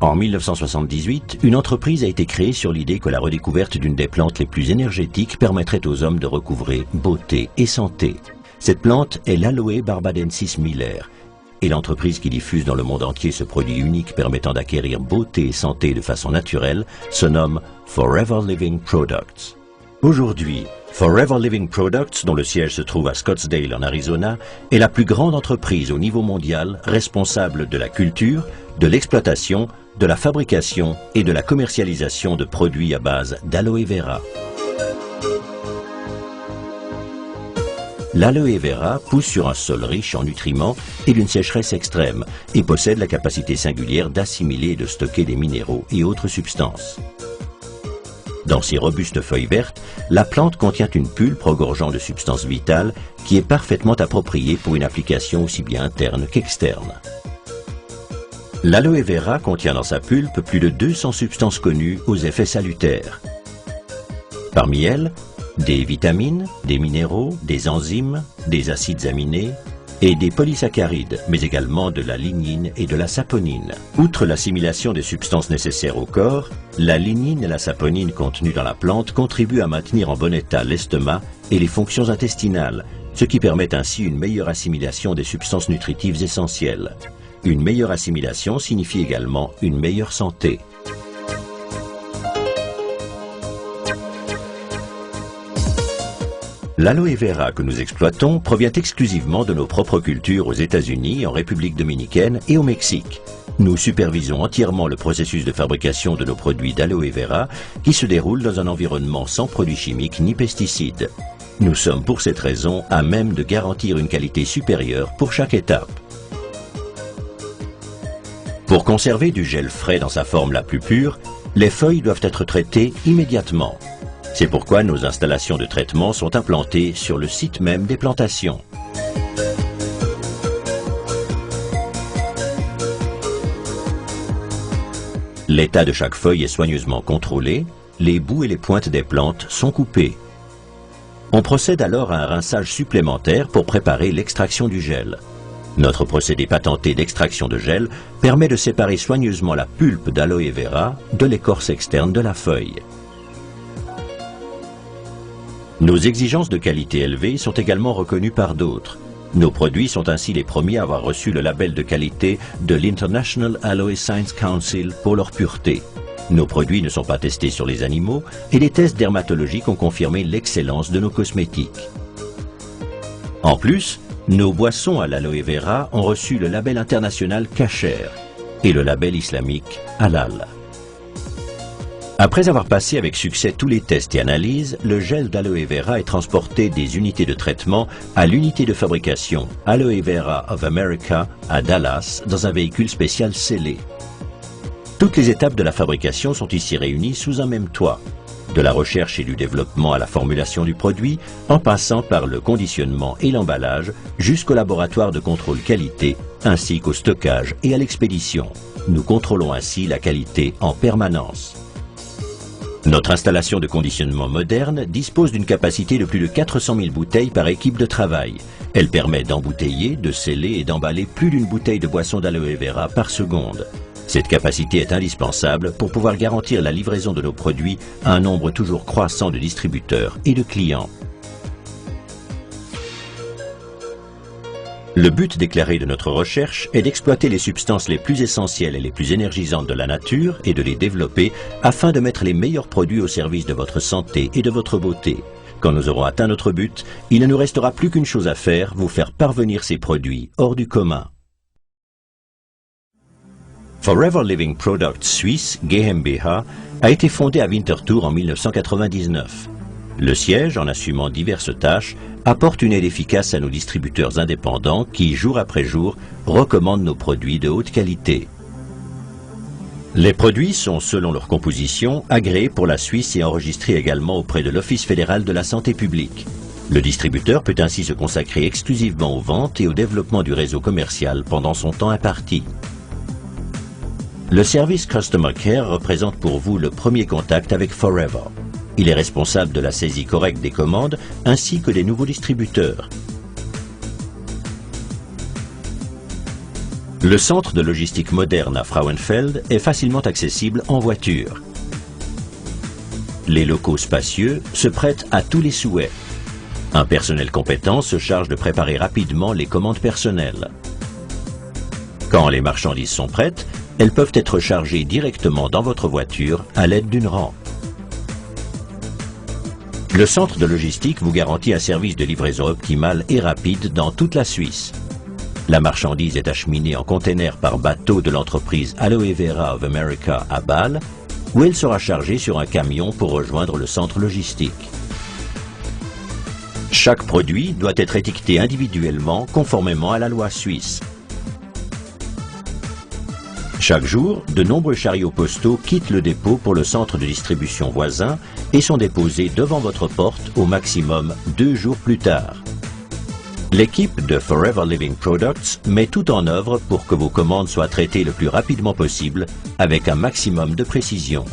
En 1978, une entreprise a été créée sur l'idée que la redécouverte d'une des plantes les plus énergétiques permettrait aux hommes de recouvrer beauté et santé. Cette plante est l'Aloe barbadensis Miller. Et l'entreprise qui diffuse dans le monde entier ce produit unique permettant d'acquérir beauté et santé de façon naturelle se nomme Forever Living Products. Aujourd'hui, Forever Living Products, dont le siège se trouve à Scottsdale en Arizona, est la plus grande entreprise au niveau mondial responsable de la culture, de l'exploitation, de la fabrication et de la commercialisation de produits à base d'aloe vera. L'aloe vera pousse sur un sol riche en nutriments et d'une sécheresse extrême et possède la capacité singulière d'assimiler et de stocker des minéraux et autres substances. Dans ses robustes feuilles vertes, la plante contient une pulpe regorgeant de substances vitales qui est parfaitement appropriée pour une application aussi bien interne qu'externe. L'aloe vera contient dans sa pulpe plus de 200 substances connues aux effets salutaires. Parmi elles, des vitamines, des minéraux, des enzymes, des acides aminés et des polysaccharides, mais également de la lignine et de la saponine. Outre l'assimilation des substances nécessaires au corps, la lignine et la saponine contenues dans la plante contribuent à maintenir en bon état l'estomac et les fonctions intestinales, ce qui permet ainsi une meilleure assimilation des substances nutritives essentielles. Une meilleure assimilation signifie également une meilleure santé. L'aloe vera que nous exploitons provient exclusivement de nos propres cultures aux États-Unis, en République dominicaine et au Mexique. Nous supervisons entièrement le processus de fabrication de nos produits d'aloe vera qui se déroule dans un environnement sans produits chimiques ni pesticides. Nous sommes pour cette raison à même de garantir une qualité supérieure pour chaque étape. Pour conserver du gel frais dans sa forme la plus pure, les feuilles doivent être traitées immédiatement. C'est pourquoi nos installations de traitement sont implantées sur le site même des plantations. L'état de chaque feuille est soigneusement contrôlé, les bouts et les pointes des plantes sont coupés. On procède alors à un rinçage supplémentaire pour préparer l'extraction du gel. Notre procédé patenté d'extraction de gel permet de séparer soigneusement la pulpe d'aloe vera de l'écorce externe de la feuille. Nos exigences de qualité élevée sont également reconnues par d'autres. Nos produits sont ainsi les premiers à avoir reçu le label de qualité de l'International Aloe Science Council pour leur pureté. Nos produits ne sont pas testés sur les animaux et les tests dermatologiques ont confirmé l'excellence de nos cosmétiques. En plus, nos boissons à l'aloe vera ont reçu le label international Kasher et le label islamique Halal. Après avoir passé avec succès tous les tests et analyses, le gel d'aloe vera est transporté des unités de traitement à l'unité de fabrication Aloe Vera of America à Dallas dans un véhicule spécial scellé. Toutes les étapes de la fabrication sont ici réunies sous un même toit, de la recherche et du développement à la formulation du produit, en passant par le conditionnement et l'emballage jusqu'au laboratoire de contrôle qualité, ainsi qu'au stockage et à l'expédition. Nous contrôlons ainsi la qualité en permanence. Notre installation de conditionnement moderne dispose d'une capacité de plus de 400 000 bouteilles par équipe de travail. Elle permet d'embouteiller, de sceller et d'emballer plus d'une bouteille de boisson d'aloe vera par seconde. Cette capacité est indispensable pour pouvoir garantir la livraison de nos produits à un nombre toujours croissant de distributeurs et de clients. Le but déclaré de notre recherche est d'exploiter les substances les plus essentielles et les plus énergisantes de la nature et de les développer afin de mettre les meilleurs produits au service de votre santé et de votre beauté. Quand nous aurons atteint notre but, il ne nous restera plus qu'une chose à faire, vous faire parvenir ces produits hors du commun. Forever Living Products Suisse, GmbH, a été fondée à Winterthur en 1999. Le siège, en assumant diverses tâches, apporte une aide efficace à nos distributeurs indépendants qui, jour après jour, recommandent nos produits de haute qualité. Les produits sont, selon leur composition, agréés pour la Suisse et enregistrés également auprès de l'Office fédéral de la santé publique. Le distributeur peut ainsi se consacrer exclusivement aux ventes et au développement du réseau commercial pendant son temps imparti. Le service Customer Care représente pour vous le premier contact avec Forever. Il est responsable de la saisie correcte des commandes ainsi que des nouveaux distributeurs. Le centre de logistique moderne à Frauenfeld est facilement accessible en voiture. Les locaux spacieux se prêtent à tous les souhaits. Un personnel compétent se charge de préparer rapidement les commandes personnelles. Quand les marchandises sont prêtes, elles peuvent être chargées directement dans votre voiture à l'aide d'une rampe. Le centre de logistique vous garantit un service de livraison optimal et rapide dans toute la Suisse. La marchandise est acheminée en container par bateau de l'entreprise Aloe Vera of America à Bâle, où elle sera chargée sur un camion pour rejoindre le centre logistique. Chaque produit doit être étiqueté individuellement conformément à la loi suisse. Chaque jour, de nombreux chariots postaux quittent le dépôt pour le centre de distribution voisin et sont déposés devant votre porte au maximum 2 jours plus tard. L'équipe de Forever Living Products met tout en œuvre pour que vos commandes soient traitées le plus rapidement possible avec un maximum de précision.